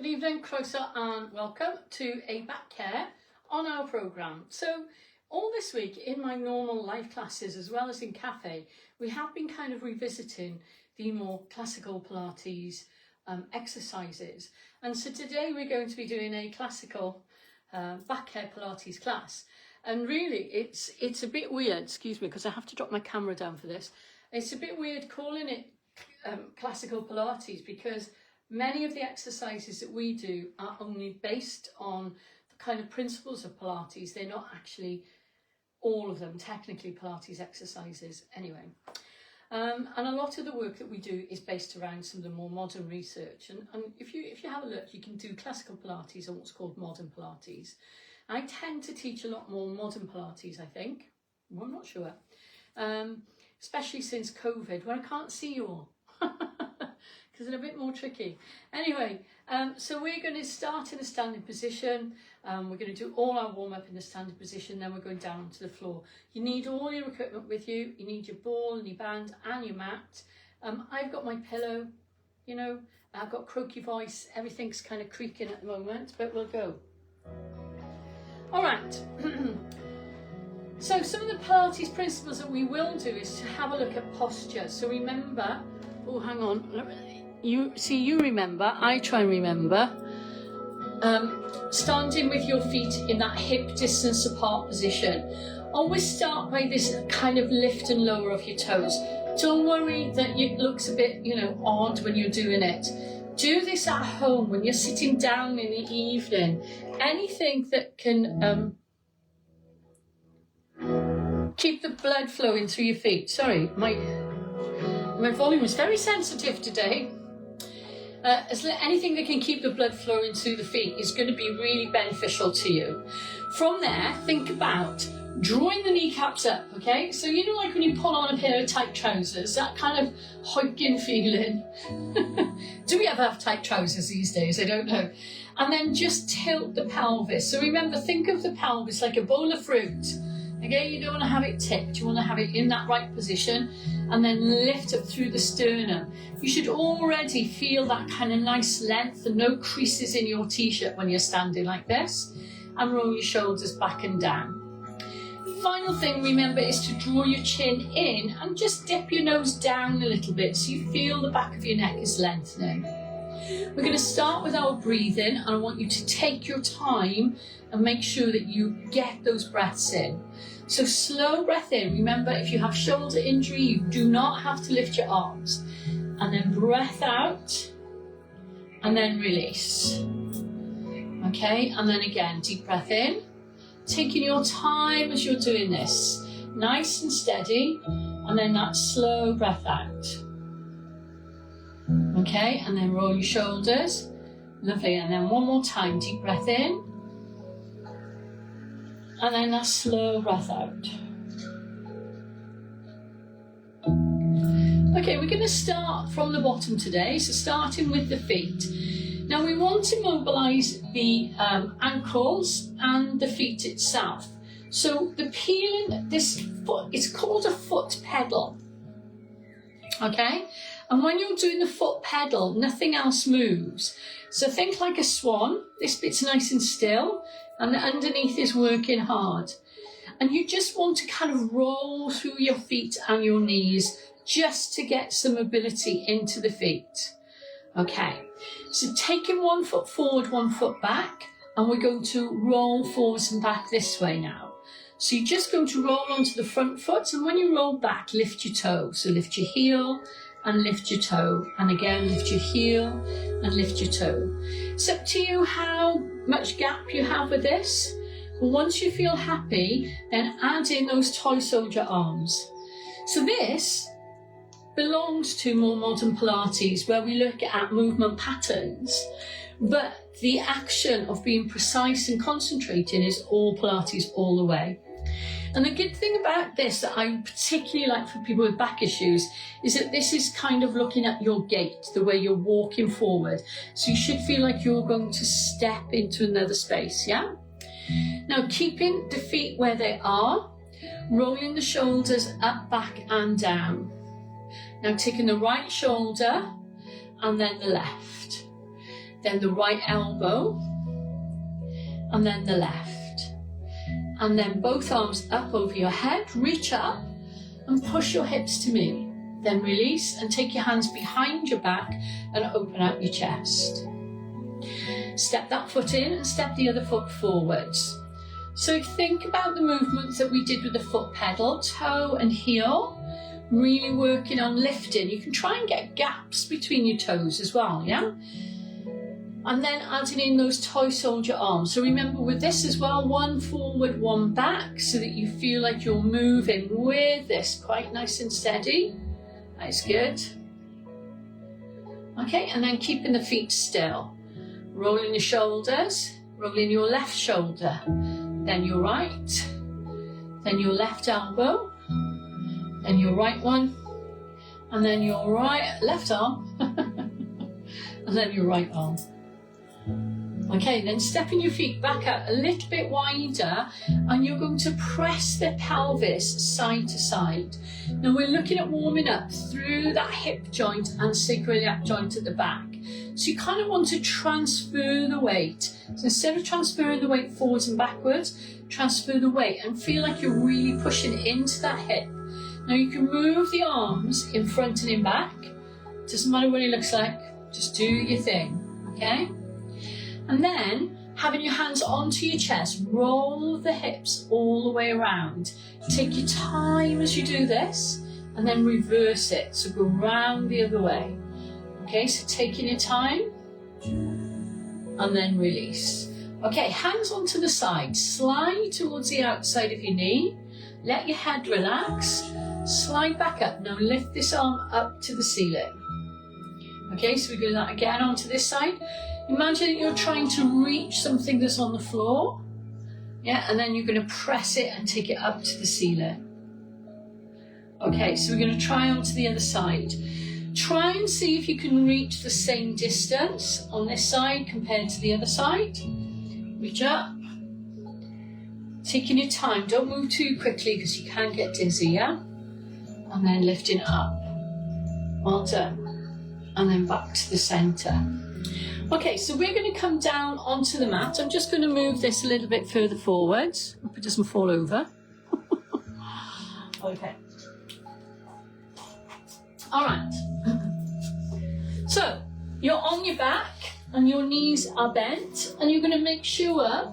Good evening, croeso, and welcome to a back care on our programme. So all this week in my normal live classes as well as in cafe, we have been kind of revisiting the more classical Pilates exercises. And so today we're going to be doing a classical back care Pilates class. And really it's a bit weird, excuse me, because I have to drop my camera down for this. It's a bit weird calling it classical Pilates because many of the exercises that we do are only based on the kind of principles of Pilates. They're not actually all of them technically Pilates exercises anyway. And a lot of the work that we do is based around some of the more modern research. And if you have a look, you can do classical Pilates and what's called modern Pilates. I tend to teach a lot more modern Pilates, I think. Well, I'm not sure. Especially since COVID, when I can't see you all. Because they're a bit more tricky. Anyway, so we're going to start in a standing position. We're going to do all our warm-up in the standing position, then we're going down to the floor. You need all your equipment with you. You need your ball and your band and your mat. I've got my pillow, you know, I've got croaky voice. Everything's kind of creaking at the moment, but we'll go. All right. So some of the Pilates principles that we will do is to have a look at posture. So remember, oh, hang on. You remember, I try and remember, standing with your feet in that hip distance apart position. Always start by this kind of lift and lower of your toes. Don't worry that it looks a bit, odd when you're doing it. Do this at home when you're sitting down in the evening. Anything that can keep the blood flowing through your feet. Sorry, my volume is very sensitive today. Anything that can keep the blood flowing through the feet is going to be really beneficial to you. From there, think about drawing the kneecaps up, okay? So like when you pull on a pair of tight trousers, that kind of hiking feeling. Do we ever have tight trousers these days? I don't know. And then just tilt the pelvis. So remember, think of the pelvis like a bowl of fruit. Okay, you don't want to have it tipped, you want to have it in that right position and then lift up through the sternum. You should already feel that kind of nice length and no creases in your t-shirt when you're standing like this, and roll your shoulders back and down. Final thing, remember, is to draw your chin in and just dip your nose down a little bit so you feel the back of your neck is lengthening. We're going to start with our breathing, and I want you to take your time and make sure that you get those breaths in. So slow breath in. Remember, if you have shoulder injury, you do not have to lift your arms. And then breath out and then release. Okay, and then again, deep breath in. Taking your time as you're doing this. Nice and steady. And then that slow breath out. Okay, and then roll your shoulders. Lovely, and then one more time, deep breath in. And then that slow breath out. Okay, we're going to start from the bottom today, so starting with the feet. Now we want to mobilise the ankles and the feet itself. So the peeling, this foot, it's called a foot pedal. Okay, and when you're doing the foot pedal, nothing else moves. So think like a swan. This bit's nice and still, and underneath is working hard. And you just want to kind of roll through your feet and your knees just to get some mobility into the feet. Okay, so taking one foot forward, one foot back, and we're going to roll forwards and back this way now. So you're just going to roll onto the front foot, and when you roll back, lift your toe. So lift your heel and lift your toe, and again lift your heel and lift your toe. It's up to you how much gap you have with this. But once you feel happy, then add in those toy soldier arms. So this belongs to more modern Pilates, where we look at movement patterns, but the action of being precise and concentrating is all Pilates all the way. And the good thing about this that I particularly like for people with back issues is that this is kind of looking at your gait, the way you're walking forward. So you should feel like you're going to step into another space, yeah? Now keeping the feet where they are, rolling the shoulders up, back and down. Now taking the right shoulder and then the left. then the right elbow, and then the left. And then both arms up over your head, reach up and push your hips to me. Then release and take your hands behind your back and open out your chest. Step that foot in and step the other foot forwards. So think about the movements that we did with the foot pedal, toe and heel, really working on lifting. You can try and get gaps between your toes as well, yeah? And then adding in those toy soldier arms. So remember with this as well, one forward, one back, so that you feel like you're moving with this quite nice and steady. That's good. Okay, and then keeping the feet still. Rolling the shoulders, rolling your left shoulder, then your right, then your left elbow, then your right one, and then your left arm, and then your right arm. Okay, then stepping your feet back out a little bit wider, and you're going to press the pelvis side to side. Now we're looking at warming up through that hip joint and sacroiliac joint at the back. So you kind of want to transfer the weight. So instead of transferring the weight forwards and backwards, transfer the weight and feel like you're really pushing into that hip. Now you can move the arms in front and in back. Doesn't matter what it looks like, just do your thing, okay? And then, having your hands onto your chest, roll the hips all the way around. Take your time as you do this, and then reverse it. So go round the other way. Okay, so taking your time, and then release. Okay, hands onto the side. Slide towards the outside of your knee. Let your head relax. Slide back up. Now lift this arm up to the ceiling. Okay, so we do that again onto this side. Imagine that you're trying to reach something that's on the floor. Yeah, and then you're going to press it and take it up to the ceiling. Okay, so we're going to try onto the other side. Try and see if you can reach the same distance on this side compared to the other side. Reach up. Taking your time, don't move too quickly because you can get dizzy, yeah? And then lifting up. Well done. And then back to the centre. Okay, so we're going to come down onto the mat. I'm just going to move this a little bit further forwards. Hope it doesn't fall over. Okay. All right. So, you're on your back and your knees are bent, and you're going to make sure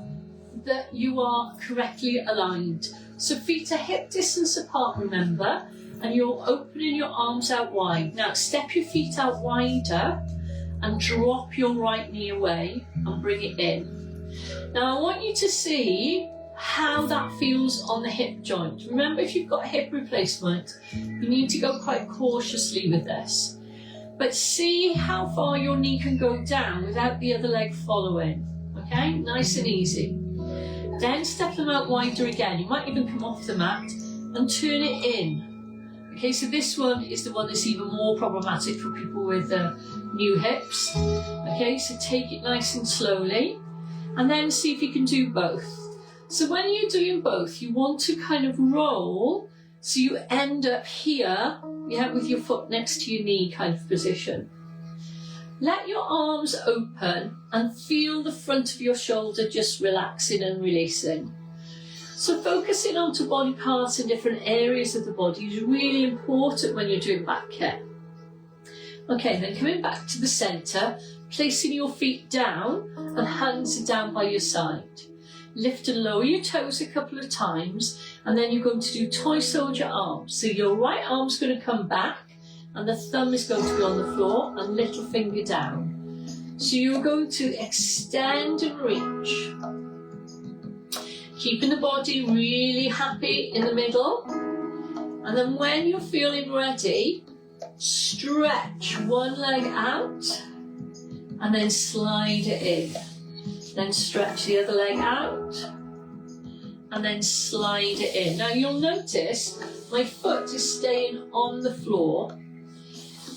that you are correctly aligned. So feet are hip distance apart, remember, and you're opening your arms out wide. Now, step your feet out wider and drop your right knee away and bring it in. Now I want you to see how that feels on the hip joint. Remember, if you've got a hip replacement, you need to go quite cautiously with this. But see how far your knee can go down without the other leg following. Okay, nice and easy. Then step them out wider again. You might even come off the mat and turn it in. Okay, so this one is the one that's even more problematic for people with new hips. Okay, so take it nice and slowly, and then see if you can do both. So when you're doing both, you want to kind of roll, so you end up here, yeah, with your foot next to your knee kind of position. Let your arms open and feel the front of your shoulder just relaxing and releasing. So focusing onto body parts in different areas of the body is really important when you're doing back care. Okay, then coming back to the centre, placing your feet down and hands are down by your side. Lift and lower your toes a couple of times, and then you're going to do toy soldier arms. So your right arm's going to come back and the thumb is going to be on the floor and little finger down. So you're going to extend and reach. Keeping the body really happy in the middle. And then when you're feeling ready, stretch one leg out and then slide it in. Then stretch the other leg out and then slide it in. Now you'll notice my foot is staying on the floor.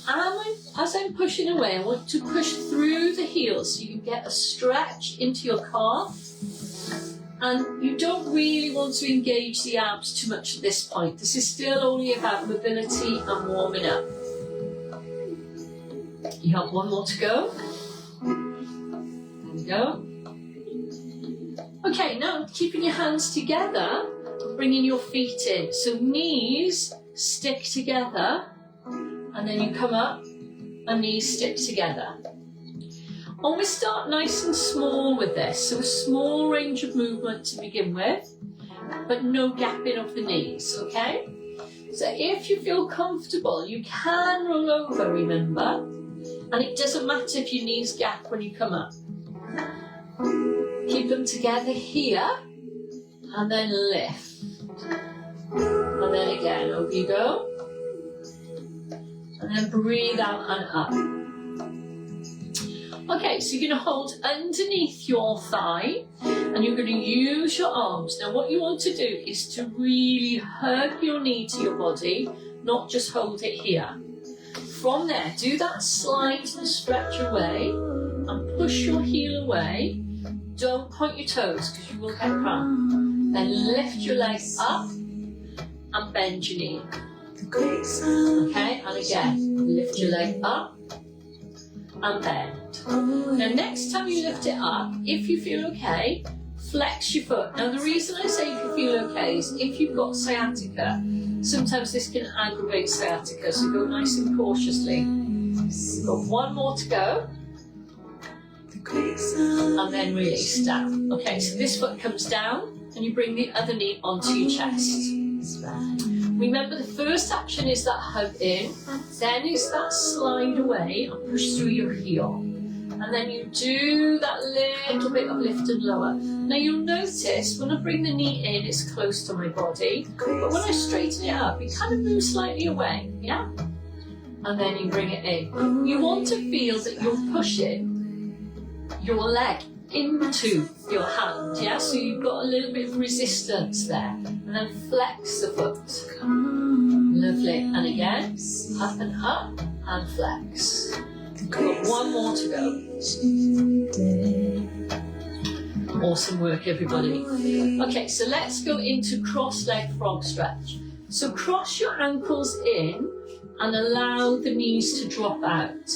And as I'm pushing away, I want to push through the heels so you can get a stretch into your calf. And you don't really want to engage the abs too much at this point. This is still only about mobility and warming up. You have one more to go. we go. Okay, now keeping your hands together, bringing your feet in. So knees stick together, and then you come up and knees stick together. Always start nice and small with this, so a small range of movement to begin with, but no gapping of the knees, okay? So if you feel comfortable, you can roll over, remember, and it doesn't matter if your knees gap when you come up. Keep them together here, and then lift. And then again, over you go. And then breathe out and up. Okay, so you're going to hold underneath your thigh, and you're going to use your arms. Now what you want to do is to really hug your knee to your body, not just hold it here. From there, do that slide and stretch away, and push your heel away. Don't point your toes because you will get cramp. Then lift your legs up and bend your knee. Okay, and again, lift your leg up and bend. Now next time you lift it up, if you feel okay, flex your foot. Now the reason I say if you feel okay is if you've got sciatica, sometimes this can aggravate sciatica, so go nice and cautiously. We've got one more to go. And then release down. Okay, so this foot comes down and you bring the other knee onto your chest. Remember the first action is that hug in, then is that slide away and push through your heel. And then you do that little bit of lift and lower. Now you'll notice when I bring the knee in, it's close to my body, but when I straighten it up, it kind of moves slightly away, yeah? And then you bring it in. You want to feel that you're pushing your leg into your hand, yeah? So you've got a little bit of resistance there. And then flex the foot. Lovely. And again, up and flex. We've got one more to go. Awesome work, everybody. Okay, so let's go into cross-leg frog stretch. So cross your ankles in and allow the knees to drop out.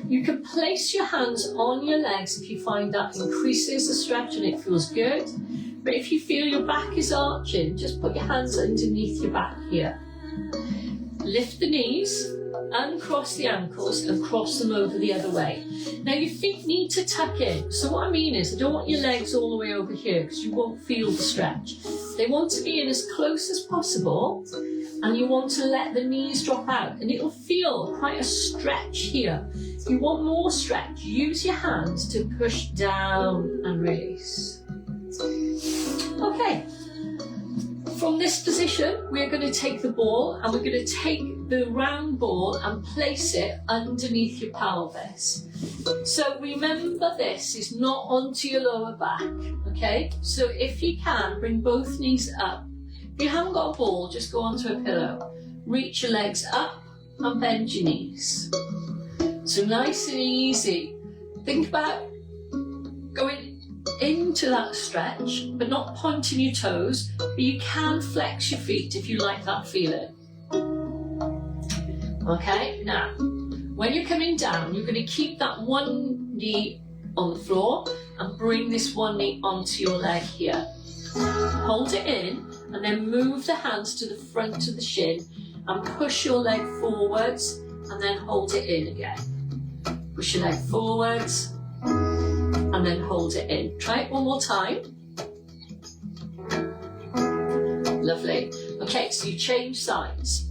You can place your hands on your legs if you find that increases the stretch and it feels good. But if you feel your back is arching, just put your hands underneath your back here. Lift the knees, uncross the ankles and cross them over the other way. Now your feet need to tuck in. So what I mean is I don't want your legs all the way over here because you won't feel the stretch. They want to be in as close as possible, and you want to let the knees drop out, and it'll feel quite a stretch here. If you want more stretch, use your hands to push down and release. Okay, from this position, we're going to take the ball and we're going to take the round ball and place it underneath your pelvis. So remember, this is not onto your lower back, okay? So if you can, bring both knees up. If you haven't got a ball, just go onto a pillow. Reach your legs up and bend your knees. So nice and easy. Think about going into that stretch, but not pointing your toes, but you can flex your feet if you like that feeling. Okay, now, when you're coming down, you're going to keep that one knee on the floor and bring this one knee onto your leg here. Hold it in and then move the hands to the front of the shin and push your leg forwards and then hold it in again. Push your leg forwards and then hold it in. Try it one more time. Lovely. Okay, so you change sides.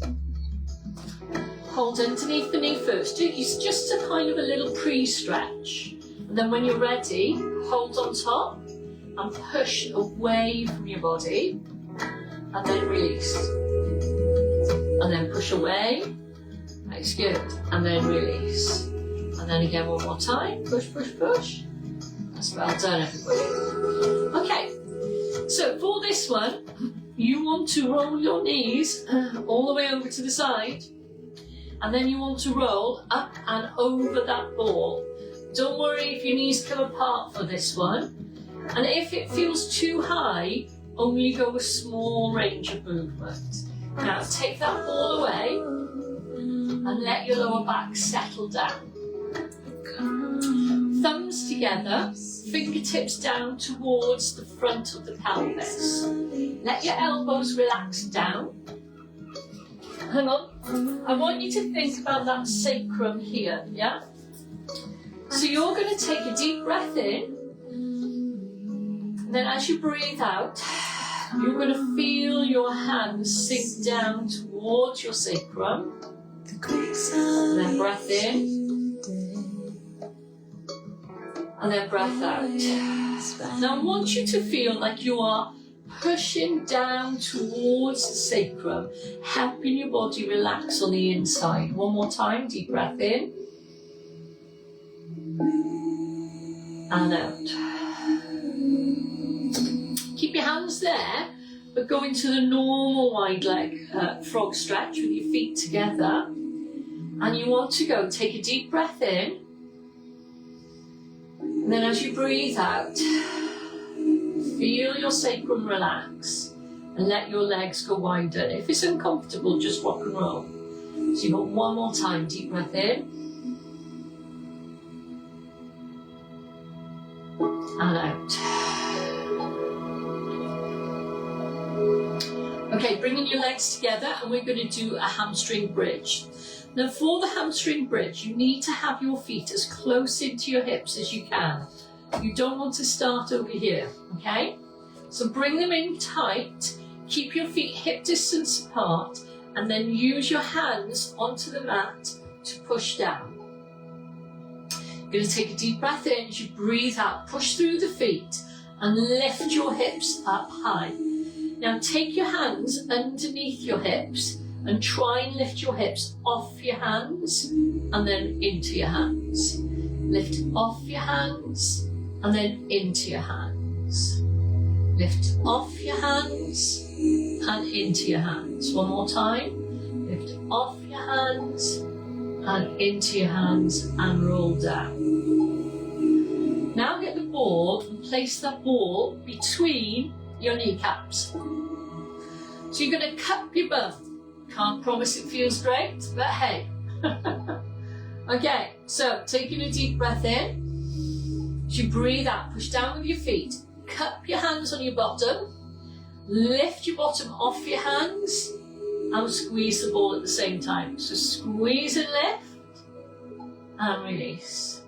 Hold underneath the knee first. It's just a kind of a little pre-stretch. And then when you're ready, hold on top and push away from your body and then release. And then push away. That's good. And then release. And then again one more time. Push, push, push. That's well done, everybody. Okay, so for this one, you want to roll your knees all the way over to the side, and then you want to roll up and over that ball. Don't worry if your knees come apart for this one, and if it feels too high, only go a small range of movement. Now take that ball away and let your lower back settle down. Thumbs together, fingertips down towards the front of the pelvis. Let your elbows relax down. Hang on. I want you to think about that sacrum here, yeah? So you're going to take a deep breath in. Then as you breathe out, you're going to feel your hands sink down towards your sacrum. Then breath in. And then breath out. Now I want you to feel like you are pushing down towards the sacrum, helping your body relax on the inside. One more time, deep breath in. And out. Keep your hands there, but go into the normal wide leg frog stretch with your feet together. And you want to go, take a deep breath in. And then as you breathe out, feel your sacrum relax and let your legs go wider. If it's uncomfortable, just rock and roll. So you've got one more time, deep breath in. And out. Okay, bringing your legs together, and we're going to do a hamstring bridge. Now for the hamstring bridge, you need to have your feet as close into your hips as you can. You don't want to start over here, okay? So bring them in tight, keep your feet hip distance apart, and then use your hands onto the mat to push down. You're going to take a deep breath in as you breathe out, push through the feet and lift your hips up high. Now take your hands underneath your hips and try and lift your hips off your hands and then into your hands. Lift off your hands and then into your hands. Lift off your hands and into your hands. One more time. Lift off your hands and into your hands and roll down. Now get the ball and place that ball between your kneecaps. So you're going to cup your bum. Can't promise it feels great, but hey. Okay, so taking a deep breath in. As you breathe out, push down with your feet. Cup your hands on your bottom. Lift your bottom off your hands and squeeze the ball at the same time. So squeeze and lift and release.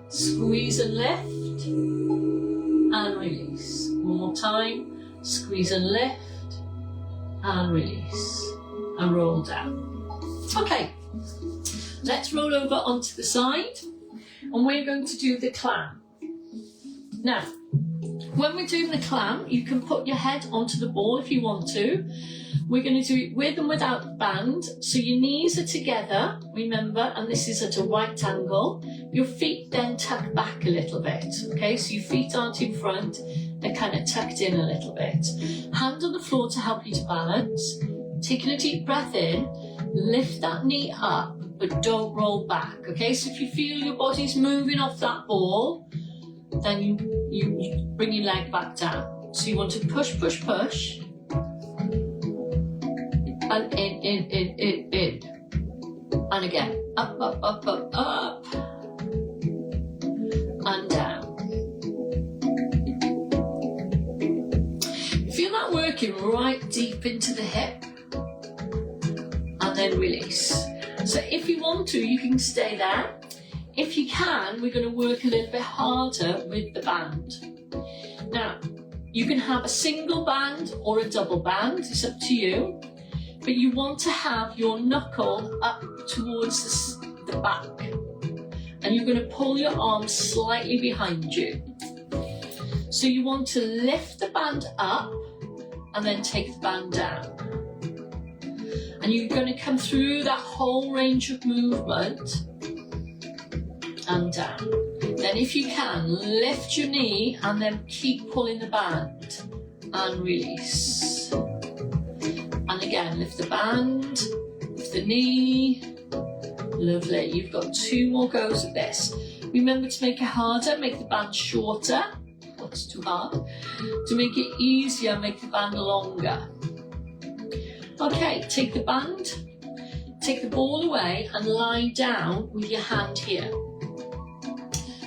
Squeeze and lift and release. One more time. Squeeze and lift and release. And roll down. Okay, let's roll over onto the side and we're going to do the clam. Now, when we're doing the clam, you can put your head onto the ball if you want to. We're going to do it with and without the band. So your knees are together, remember, and this is at a right angle. Your feet then tuck back a little bit, okay? So your feet aren't in front, they're kind of tucked in a little bit. Hand on the floor to help you to balance. Taking a deep breath in, lift that knee up, but don't roll back, okay? So if you feel your body's moving off that ball, then you bring your leg back down. So you want to push, push, push. And in. And again, up, up, up, up, up. And down. Feel that working right deep into the hip. And then release. So if you want to, you can stay there. If you can, we're going to work a little bit harder with the band. Now, you can have a single band or a double band, it's up to you. But you want to have your knuckle up towards the back. And you're going to pull your arms slightly behind you. So you want to lift the band up and then take the band down. And you're going to come through that whole range of movement and down. Then if you can, lift your knee and then keep pulling the band and release. And again, lift the band, lift the knee. Lovely. You've got 2 more goes at this. Remember to make it harder, make the band shorter. That's too hard. To make it easier, make the band longer. Okay, take the band, take the ball away and lie down with your hand here.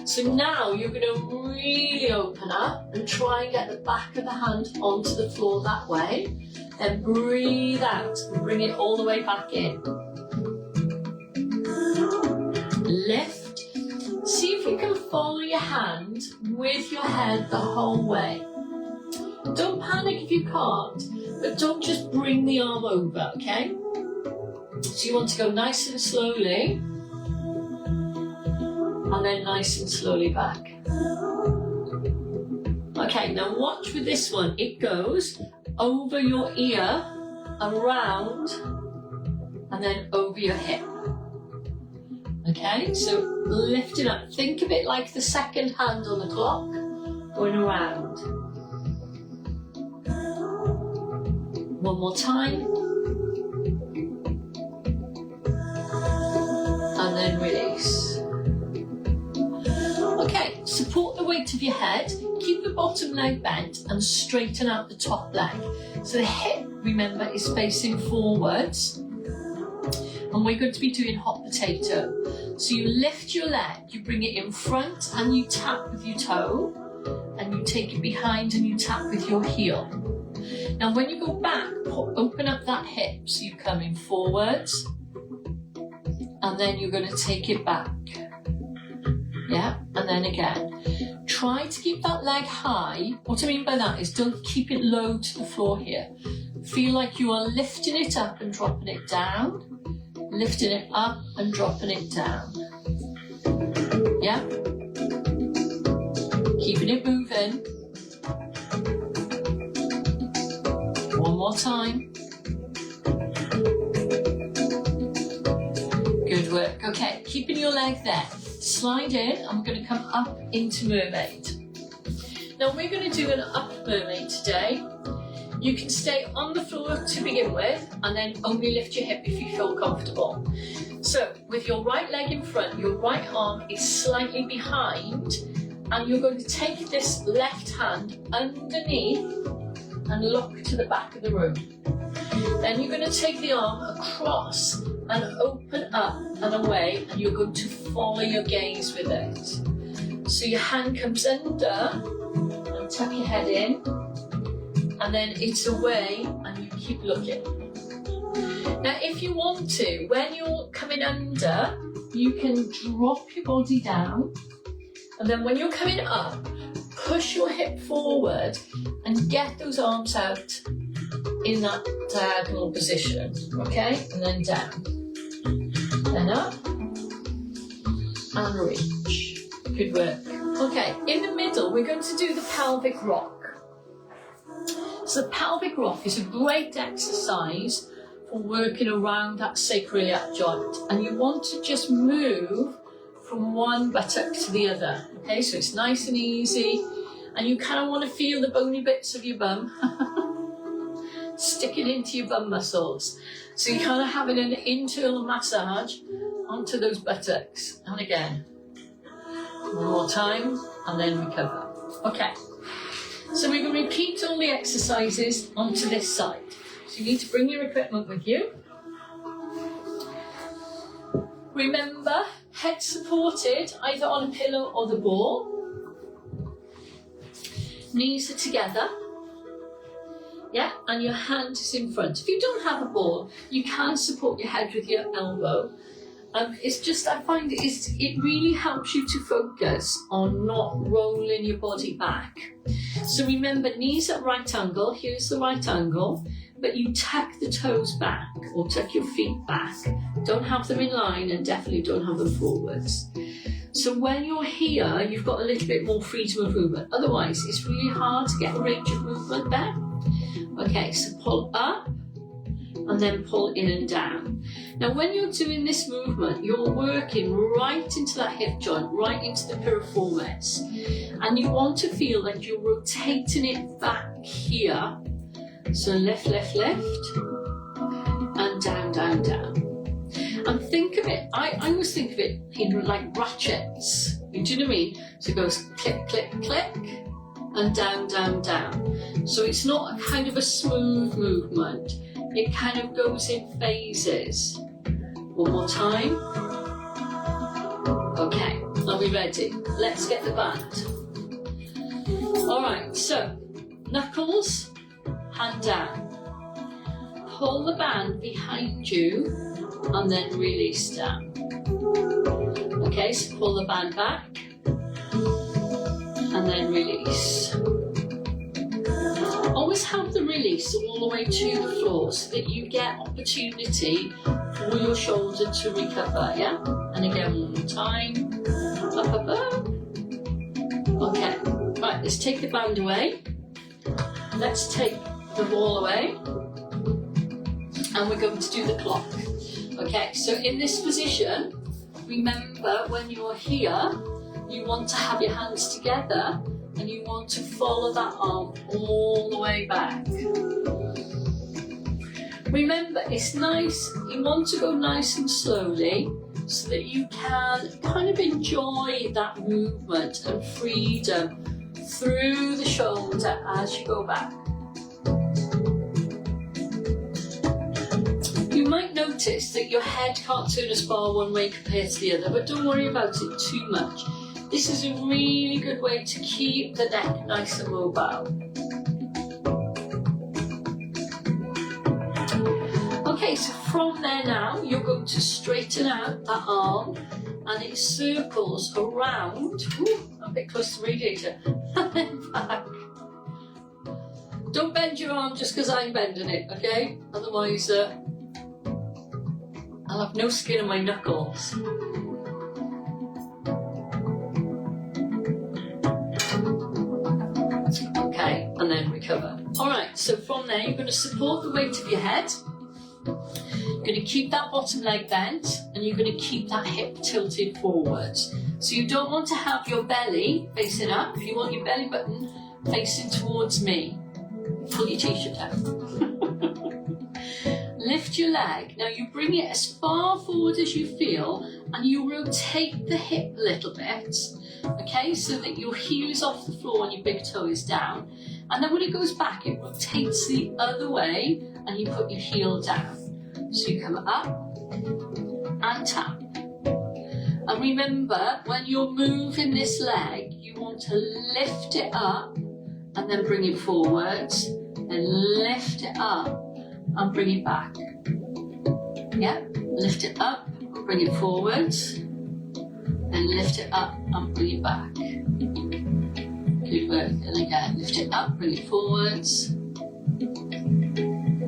So now you're going to really open up and try and get the back of the hand onto the floor that way. Then breathe out and bring it all the way back in. Lift. See if you can follow your hand with your head the whole way. Don't panic if you can't, but don't just bring the arm over, okay? So you want to go nice and slowly, and then nice and slowly back. Okay, now watch with this one. It goes over your ear, around, and then over your hip. Okay, so lift it up. Think of it like the second hand on the clock, going around. One more time. And then release. Okay, support the weight of your head, keep the bottom leg bent and straighten out the top leg. So the hip, remember, is facing forwards. And we're going to be doing hot potato. So you lift your leg, you bring it in front and you tap with your toe. And you take it behind and you tap with your heel. Now when you go back, open up that hip. So you come in forwards. And then you're going to take it back. Yeah, and then again. Try to keep that leg high. What I mean by that is don't keep it low to the floor here. Feel like you are lifting it up and dropping it down. Lifting it up and dropping it down. Yeah? Keeping it moving. One more time. Good work. Okay, keeping your leg there. Slide in, and we're going to come up into mermaid. Now we're going to do an up mermaid today. You can stay on the floor to begin with, and then only lift your hip if you feel comfortable. So with your right leg in front, your right arm is slightly behind, and you're going to take this left hand underneath and look to the back of the room. Then you're going to take the arm across and open up and away, and you're going to follow your gaze with it. So your hand comes under and tuck your head in, and then it's away and you keep looking. Now if you want to, when you're coming under, you can drop your body down, and then when you're coming up, push your hip forward and get those arms out in that diagonal position, okay? And then down, then up, and reach. Good work. Okay, in the middle, we're going to do the pelvic rock. So the pelvic rock is a great exercise for working around that sacroiliac joint, and you want to just move from one buttock to the other. Okay, so it's nice and easy, and you kind of want to feel the bony bits of your bum sticking into your bum muscles. So you're kind of having an internal massage onto those buttocks. And again, one more time, and then recover. Okay. So we're going to repeat all the exercises onto this side. So you need to bring your equipment with you. Remember, head supported either on a pillow or the ball. Knees are together. Yeah, and your hand is in front. If you don't have a ball, you can support your head with your elbow. It's just, I find it really helps you to focus on not rolling your body back. So remember, knees at right angle, here's the right angle, but you tuck the toes back or tuck your feet back. Don't have them in line, and definitely don't have them forwards. So when you're here, you've got a little bit more freedom of movement. Otherwise, it's really hard to get a range of movement there. Okay, so pull up and then pull in and down. Now when you're doing this movement, you're working right into that hip joint, right into the piriformis. And you want to feel like you're rotating it back here. So lift, lift, lift, and down, down, down. And think of it, I always think of it in like ratchets. Do you know what I mean? So it goes click, click, click, and down, down, down. So it's not a kind of a smooth movement. It kind of goes in phases. One more time. Okay, and we ready? Let's get the band. Alright, so knuckles, hand down. Pull the band behind you and then release down. Okay, so pull the band back and then release. Always have the release all the way to the floor so that you get opportunity for your shoulder to recover, yeah? And again, one more time. Up above. Okay, right, let's take the band away. Let's take the ball away. And we're going to do the clock. Okay, so in this position, remember when you're here, you want to have your hands together and you want to follow that arm all the way back. Remember, it's nice, you want to go nice and slowly so that you can kind of enjoy that movement and freedom through the shoulder as you go back. You might notice that your head can't turn as far one way compared to the other, but don't worry about it too much. This is a really good way to keep the neck nice and mobile. Okay, so from there now, you're going to straighten out that arm and it circles around, a bit close to the radiator, and then back. Don't bend your arm just because I'm bending it, okay? Otherwise, I'll have no skin on my knuckles. Okay, and then recover. Alright, so from there you're going to support the weight of your head. You're going to keep that bottom leg bent and you're going to keep that hip tilted forwards. So you don't want to have your belly facing up. You want your belly button facing towards me. Pull your t-shirt down. Lift your leg. Now you bring it as far forward as you feel and you rotate the hip a little bit, okay, so that your heel is off the floor and your big toe is down. And then when it goes back, it rotates the other way and you put your heel down. So you come up and tap. And remember, when you're moving this leg, you want to lift it up and then bring it forwards, and lift it up and bring it back. Yeah, lift it up, bring it forwards, and lift it up and bring it back. Good work. And again, lift it up, bring it forwards.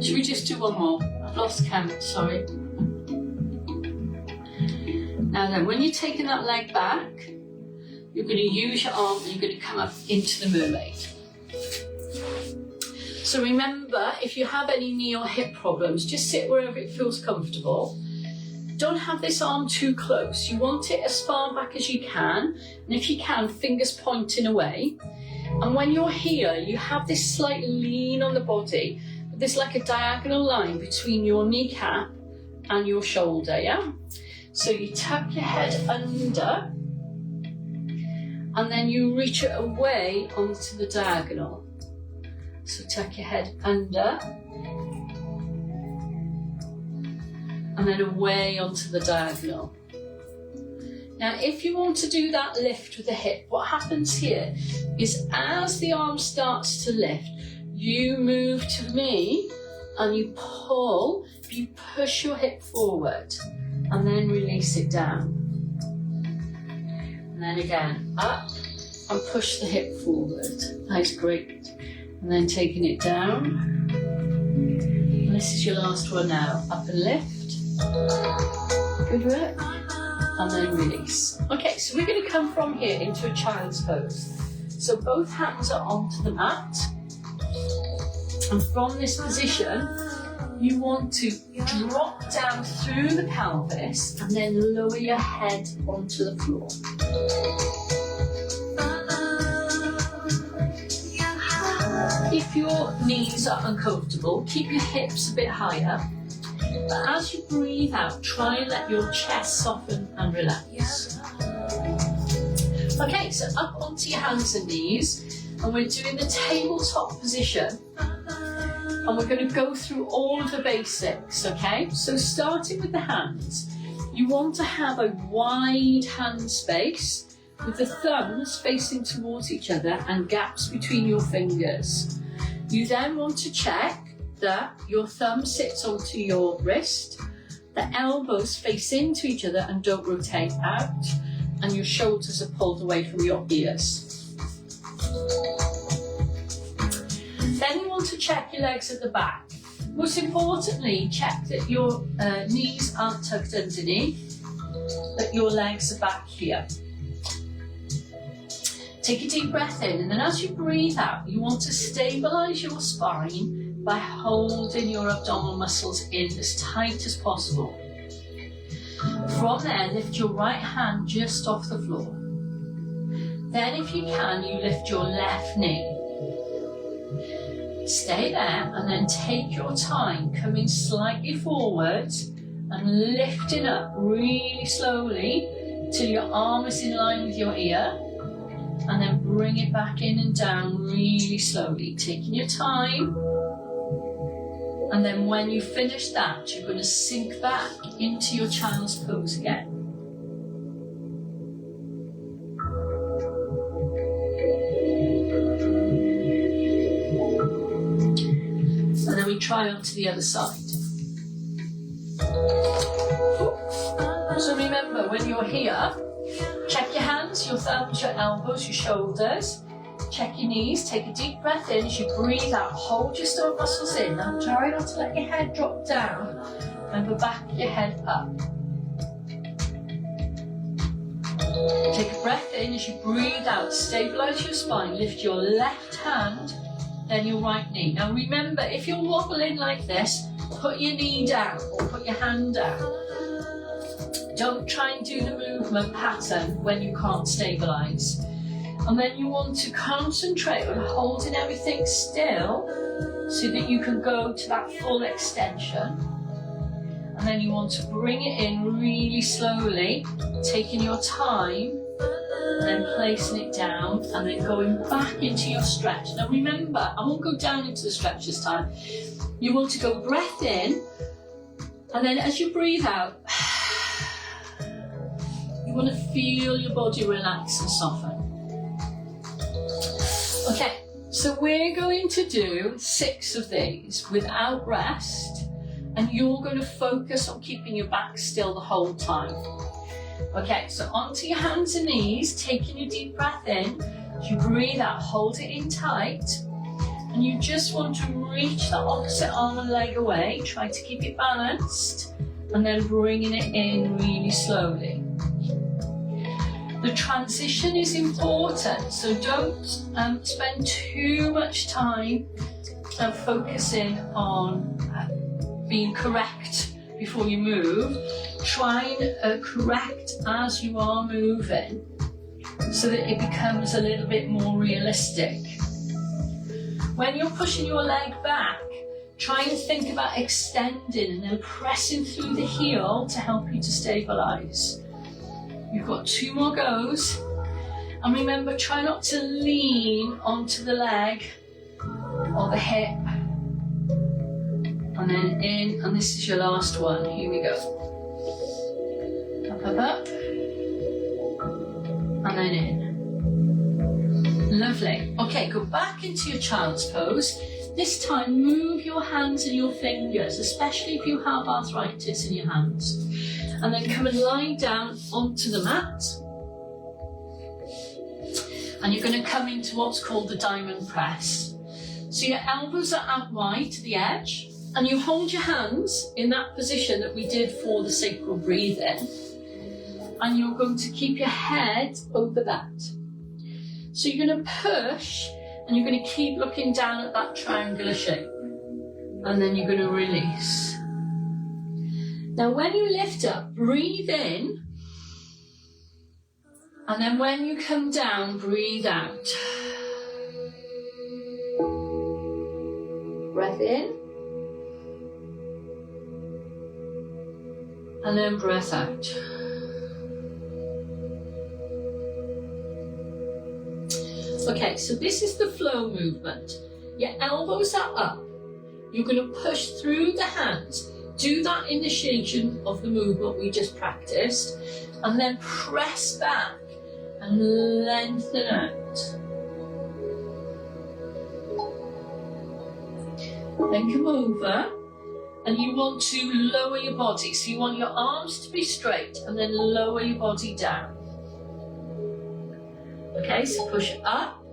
Should we just do one more? I've lost count, sorry. Now then, when you're taking that leg back, you're going to use your arm and you're going to come up into the mermaid. So remember, if you have any knee or hip problems, just sit wherever it feels comfortable. Don't have this arm too close. You want it as far back as you can, and if you can, fingers pointing away. And when you're here, you have this slight lean on the body. There's like a diagonal line between your kneecap and your shoulder, yeah? So you tuck your head under, and then you reach it away onto the diagonal. So tuck your head under, and then away onto the diagonal. Now, if you want to do that lift with the hip, what happens here is as the arm starts to lift, you move to me and you pull, you push your hip forward and then release it down. And then again, up and push the hip forward. That's great. And then taking it down. And this is your last one now. Up and lift. Good work. And then release. Okay, so we're going to come from here into a child's pose. So both hands are onto the mat. And from this position, you want to drop down through the pelvis and then lower your head onto the floor. If your knees are uncomfortable, keep your hips a bit higher. But as you breathe out, try and let your chest soften and relax. Okay, so up onto your hands and knees, and we're doing the tabletop position. And we're going to go through all of the basics, okay? So starting with the hands, you want to have a wide hand space with the thumbs facing towards each other and gaps between your fingers. You then want to check that your thumb sits onto your wrist, the elbows face into each other and don't rotate out, and your shoulders are pulled away from your ears. Then you want to check your legs at the back. Most importantly, check that your knees aren't tucked underneath, that your legs are back here. Take a deep breath in, and then as you breathe out, you want to stabilise your spine by holding your abdominal muscles in as tight as possible. From there, lift your right hand just off the floor. Then, if you can, you lift your left knee. Stay there and then take your time, coming slightly forward and lifting up really slowly till your arm is in line with your ear, and then bring it back in and down really slowly, taking your time. And then when you finish that, you're going to sink back into your child's pose again. And then we try on to the other side. So remember, when you're here, check your hands, your thumbs, your elbows, your shoulders. Check your knees, take a deep breath in. As you breathe out, hold your stomach muscles in. Now try not to let your head drop down. Remember, back your head up. Take a breath in. As you breathe out, stabilise your spine. Lift your left hand, then your right knee. Now remember, if you're wobbling like this, put your knee down or put your hand down. Don't try and do the movement pattern when you can't stabilise. And then you want to concentrate on holding everything still so that you can go to that full extension. And then you want to bring it in really slowly, taking your time, and then placing it down, and then going back into your stretch. Now remember, I won't go down into the stretch this time. You want to go breath in, and then as you breathe out, you want to feel your body relax and soften. Okay, so we're going to do 6 of these without rest, and you're going to focus on keeping your back still the whole time. Okay, so onto your hands and knees, taking a deep breath in. As you breathe out, hold it in tight, and you just want to reach the opposite arm and leg away. Try to keep it balanced, and then bringing it in really slowly. The transition is important, so don't spend too much time focusing on being correct before you move. Try and correct as you are moving so that it becomes a little bit more realistic. When you're pushing your leg back, try and think about extending and then pressing through the heel to help you to stabilise. You've got 2 more goes, and remember, try not to lean onto the leg or the hip, and then in, and this is your last one. Here we go. Up, up, up, and then in. Lovely. Okay, go back into your child's pose. This time, move your hands and your fingers, especially if you have arthritis in your hands. And then come and lie down onto the mat. And you're going to come into what's called the diamond press. So your elbows are out wide to the edge, and you hold your hands in that position that we did for the sacral breathing. And you're going to keep your head over that. So you're going to push, and you're going to keep looking down at that triangular shape. And then you're going to release. Now when you lift up, breathe in, and then when you come down, breathe out. Breath in, and then breath out. Okay, so this is the flow movement. Your elbows are up. You're going to push through the hands. Do that initiation of the movement we just practiced, and then press back and lengthen out. Then come over and you want to lower your body. So you want your arms to be straight and then lower your body down. Okay, so push up,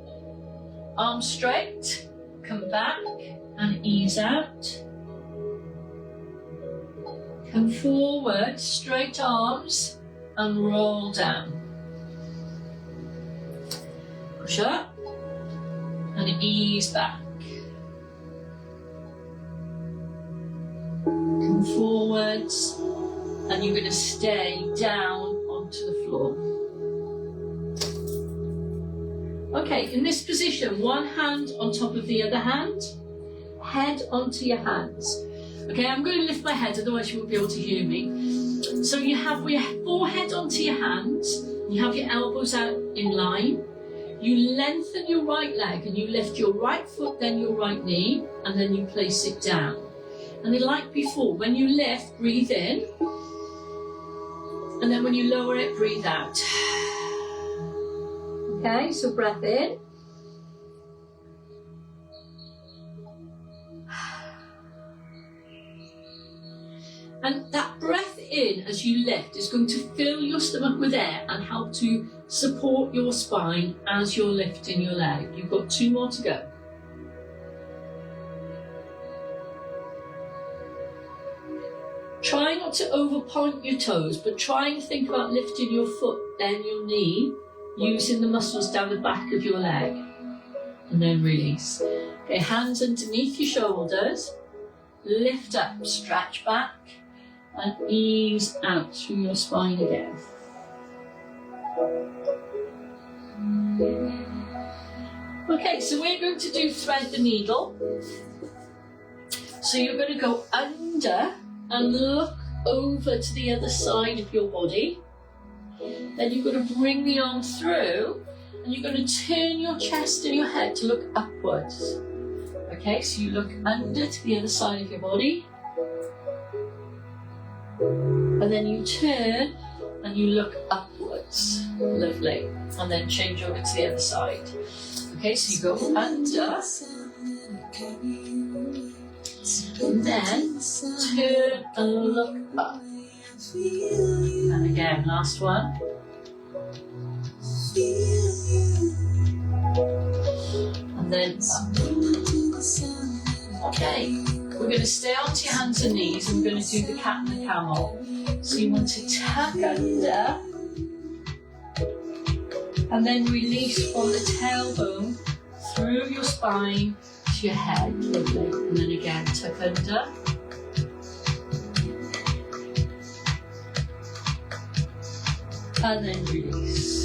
arms straight, come back and ease out. Come forward, straight arms and roll down. Push up and ease back. Come forwards and you're going to stay down onto the floor. Okay, in this position, one hand on top of the other hand, head onto your hands. Okay, I'm going to lift my head, otherwise you won't be able to hear me. So you have your forehead onto your hands, you have your elbows out in line, you lengthen your right leg and you lift your right foot, then your right knee, and then you place it down. And then like before, when you lift, breathe in, and then when you lower it, breathe out. Okay, so breath in. And that breath in as you lift is going to fill your stomach with air and help to support your spine as you're lifting your leg. You've got 2 more to go. Try not to overpoint your toes, but try and think about lifting your foot, then your knee, using the muscles down the back of your leg. And then release. Okay, hands underneath your shoulders. Lift up, stretch back, and ease out through your spine again. Okay, so we're going to do thread the needle. So you're going to go under and look over to the other side of your body. Then you're going to bring the arm through and you're going to turn your chest and your head to look upwards. Okay, so you look under to the other side of your body. And then you turn and you look upwards. Lovely. And then change over to the other side. Okay, so you go under. And then turn and look up. And again, last one. And then up. Okay, we're going to stay onto your hands and knees and we're going to do the cat and the camel. So you want to tuck under and then release from the tailbone through your spine to your head. Lovely. And then again, tuck under. And then release.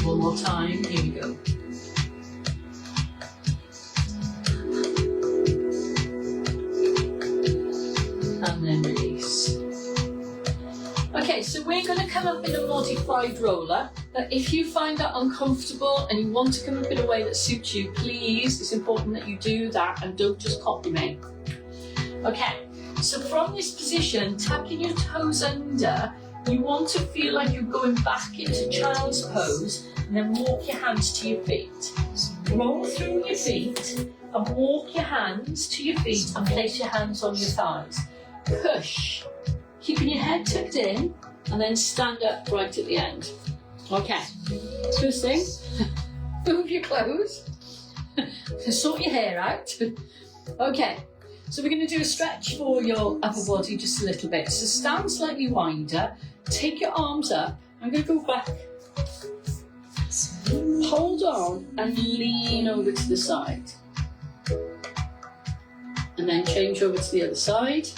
One more time, here we go. And then release. Okay, so we're going to come up in a modified roller. But if you find that uncomfortable and you want to come up in a way that suits you, please, it's important that you do that and don't just copy me. Okay, so from this position, tucking your toes under, you want to feel like you're going back into child's pose and then walk your hands to your feet. Roll through your feet and walk your hands to your feet and place your hands on your thighs. Push, keeping your head tucked in and then stand up right at the end. Okay, first thing, move your clothes, sort your hair out. Okay, so we're going to do a stretch for your upper body just a little bit. So stand slightly wider, take your arms up. I'm going to go back. Hold on and lean over to the side. And then change over to the other side.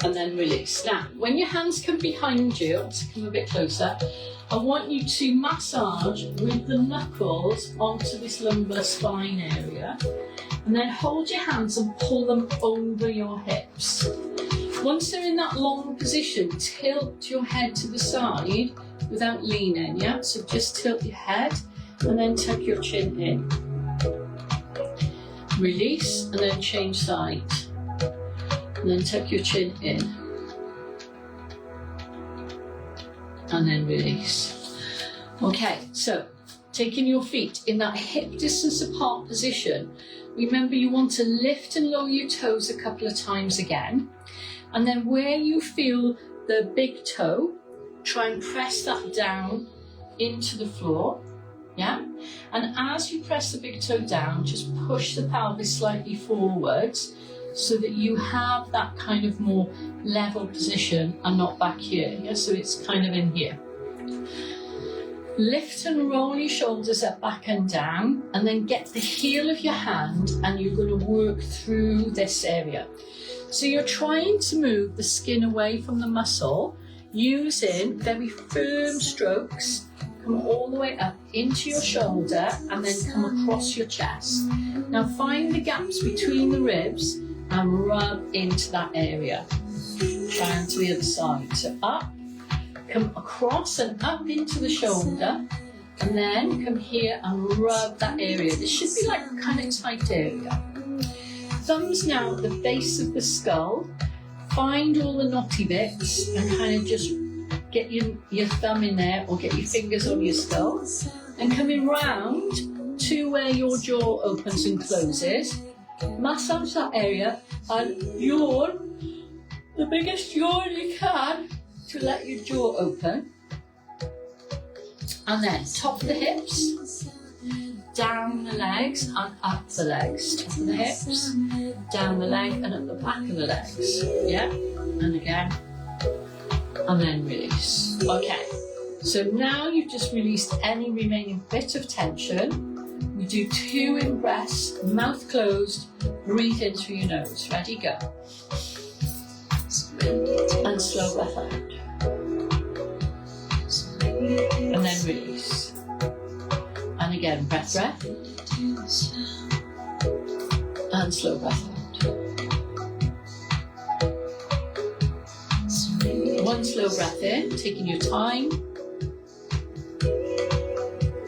And then release. Now, when your hands come behind you, let's come a bit closer, I want you to massage with the knuckles onto this lumbar spine area. And then hold your hands and pull them over your hips. Once they're in that long position, tilt your head to the side without leaning, yeah? So just tilt your head and then tuck your chin in. Release and then change side. And then tuck your chin in. and then release. Okay, so taking your feet in that hip distance apart position. Remember, you want to lift and lower your toes a couple of times again. And then where you feel the big toe, try and press that down into the floor. Yeah? And as you press the big toe down, just push the pelvis slightly forwards so that you have that kind of more level position and not back here. Yeah? So it's kind of in here. Lift and roll your shoulders up, back and down, and then get the heel of your hand and you're going to work through this area. So you're trying to move the skin away from the muscle using very firm strokes. Come all the way up into your shoulder and then come across your chest. Now find the gaps between the ribs and rub into that area. Down to the other side. So up, come across and up into the shoulder, and then come here and rub that area. This should be like a kind of tight area. Thumbs now at the base of the skull. Find all the knotty bits and kind of just get your thumb in there or get your fingers on your skull. And coming round to where your jaw opens and closes. Massage that area and yawn, the biggest yawn you can, to let your jaw open. And then top of the hips, down the legs and up the legs. Top of the hips, down the leg and up the back of the legs. Yeah, and again, and then release. Okay, so now you've just released any remaining bit of tension. We do 2 in breaths, mouth closed, breathe in through your nose. Ready, go. And slow breath out. And then release. And again, breath. And slow breath out. 1 slow breath in, taking your time.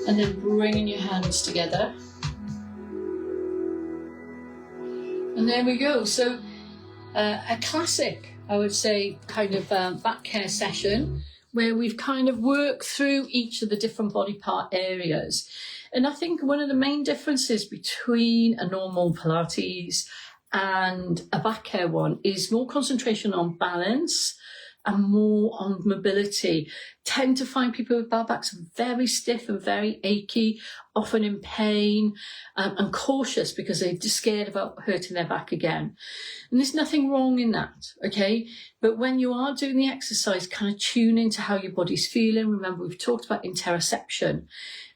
And then bringing your hands together. And there we go. So a classic, I would say, kind of back care session where we've kind of worked through each of the different body part areas. And I think one of the main differences between a normal Pilates and a back care one is more concentration on balance and more on mobility. Tend to find people with bad backs very stiff and very achy, often in pain, and cautious because they're just scared about hurting their back again. And there's nothing wrong in that, okay? But when you are doing the exercise, kind of tune into how your body's feeling. Remember, we've talked about interoception.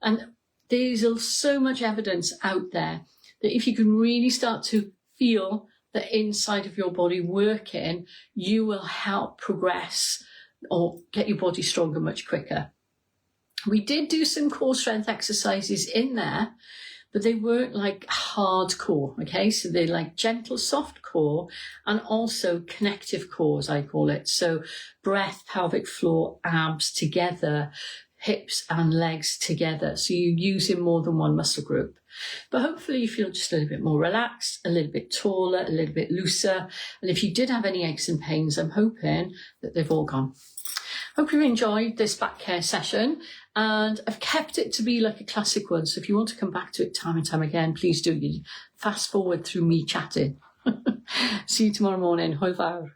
And there's so much evidence out there that if you can really start to feel the inside of your body working, you will help progress or get your body stronger much quicker. We did do some core strength exercises in there, but they weren't like hardcore, okay? So they're like gentle, soft core and also connective cores, I call it. So breath, pelvic floor, abs together, hips and legs together. So you're using more than one muscle group. But hopefully you feel just a little bit more relaxed, a little bit taller, a little bit looser. And if you did have any aches and pains, I'm hoping that they've all gone. Hope you enjoyed this back care session, and I've kept it to be like a classic one. So if you want to come back to it time and time again, please do. You fast forward through me chatting. See you tomorrow morning. Hoi var.